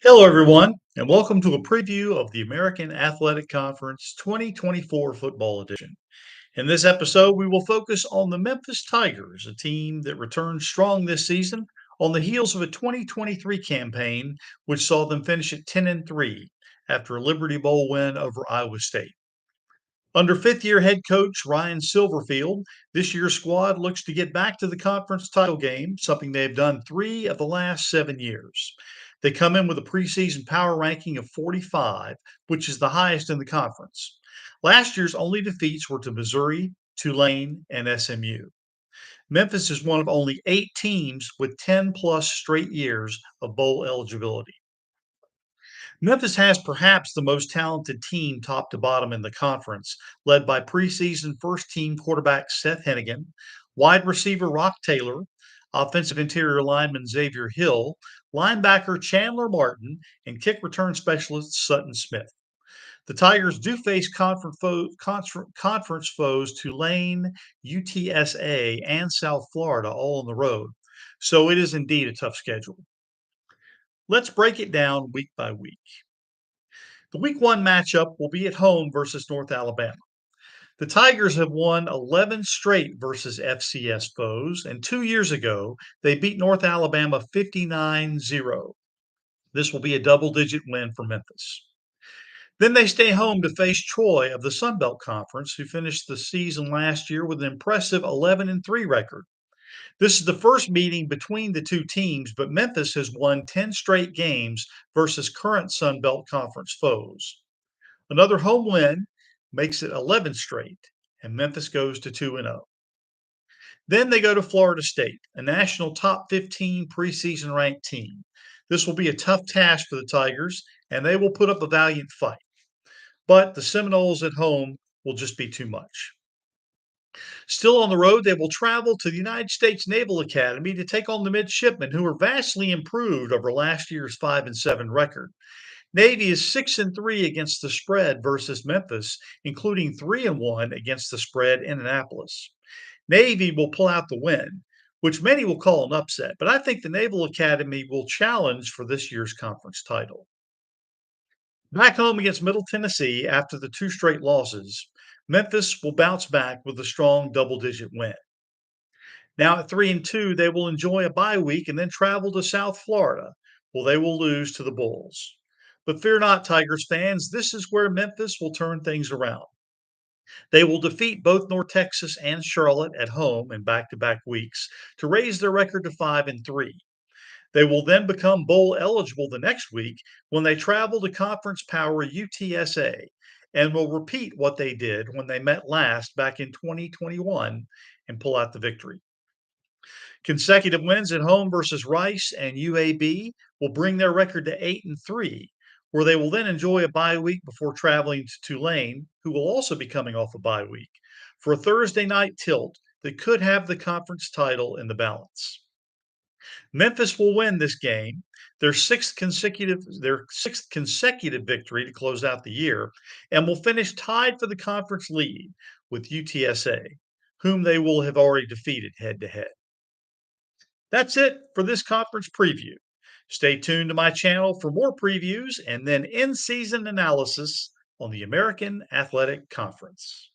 Hello, everyone, and welcome to a preview of the American Athletic Conference 2024 football edition. In this episode, we will focus on the Memphis Tigers, a team that returned strong this season on the heels of a 2023 campaign, which saw them finish at 10-3 after a Liberty Bowl win over Iowa State. Under fifth year head coach Ryan Silverfield, this year's squad looks to get back to the conference title game, something they've done 3 of the last 7 years. They come in with a preseason power ranking of 45, which is the highest in the conference. Last year's only defeats were to Missouri, Tulane, and SMU. Memphis is one of only 8 teams with 10 plus straight years of bowl eligibility. Memphis has perhaps the most talented team top to bottom in the conference, led by preseason first team quarterback Seth Hennigan, wide receiver Rock Taylor, offensive interior lineman Xavier Hill, linebacker Chandler Martin, and kick return specialist Sutton Smith. The Tigers do face conference foes Tulane, UTSA, and South Florida all on the road, so it is indeed a tough schedule. Let's break it down week by week. The week one matchup will be at home versus North Alabama. The Tigers have won 11 straight versus FCS foes, and 2 years ago, they beat North Alabama 59-0. This will be a double digit win for Memphis. Then they stay home to face Troy of the Sun Belt Conference, who finished the season last year with an impressive 11-3 record. This is the first meeting between the two teams, but Memphis has won 10 straight games versus current Sun Belt Conference foes. Another home win makes it 11 straight, and Memphis goes to 2-0. Then they go to Florida State, a national top 15 preseason ranked team. This will be a tough task for the Tigers, and they will put up a valiant fight. But the Seminoles at home will just be too much. Still on the road, they will travel to the United States Naval Academy to take on the midshipmen, who are vastly improved over last year's 5-7 record. Navy is 6-3 against the spread versus Memphis, including 3-1 against the spread in Annapolis. Navy will pull out the win, which many will call an upset, but I think the Naval Academy will challenge for this year's conference title. Back home against Middle Tennessee after the 2 straight losses, Memphis will bounce back with a strong double-digit win. Now at 3-2, they will enjoy a bye week and then travel to South Florida. Well, they will lose to the Bulls. But fear not, Tigers fans, this is where Memphis will turn things around. They will defeat both North Texas and Charlotte at home in back-to-back weeks to raise their record to 5-3. They will then become bowl eligible the next week when they travel to conference power UTSA and will repeat what they did when they met last back in 2021 and pull out the victory. Consecutive wins at home versus Rice and UAB will bring their record to 8-3, where they will then enjoy a bye week before traveling to Tulane, who will also be coming off a bye week, for a Thursday night tilt that could have the conference title in the balance. Memphis will win this game, their sixth consecutive victory to close out the year, and will finish tied for the conference lead with UTSA, whom they will have already defeated head to head. That's it for this conference preview. Stay tuned to my channel for more previews and then in season analysis on the American Athletic Conference.